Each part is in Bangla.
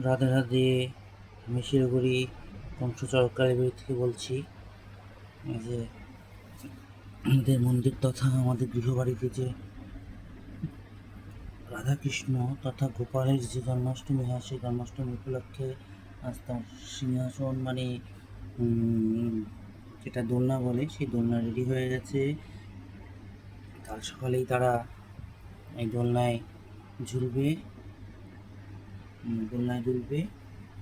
রাধে রাধে। আমি শিলিগুড়ি কংসচরকালীবাড়ি থেকে বলছি। এই যে আমাদের মন্দির তথা আমাদের গৃহবাড়িতে যে রাধাকৃষ্ণ তথা গোপালের যে জন্মাষ্টমী হয়, সেই জন্মাষ্টমী উপলক্ষে আজ তার সিংহাসন মানে যেটা দোলনা বলে, সেই দোলনা রেডি হয়ে গেছে। কাল সকালেই তারা এই দোলনায় ঝুলবে, দোলনায় দুলবে।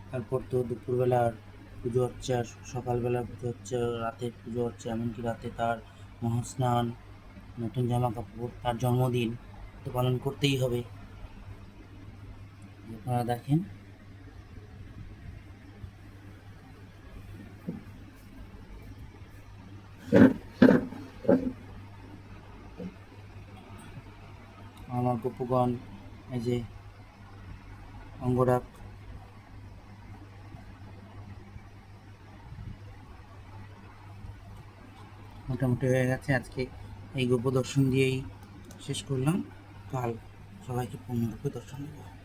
তারপর তো দুপুরবেলার পুজো হচ্ছে, আর সকালবেলার পুজো হচ্ছে, রাতের পুজো হচ্ছে, এমনকি রাতে তার মহাস্নান, নতুন জামা কাপড়, তার জন্মদিন তো পালন করতেই হবে। আপনারা দেখেন আমার গোপগণ, এই যে অঙ্গরাগ মোটামুটি হয়ে গেছে। আজকে এই গোপ দর্শন দিয়েই শেষ করলাম। কাল সবাইকে পূর্ণরূপে দর্শন দেবো।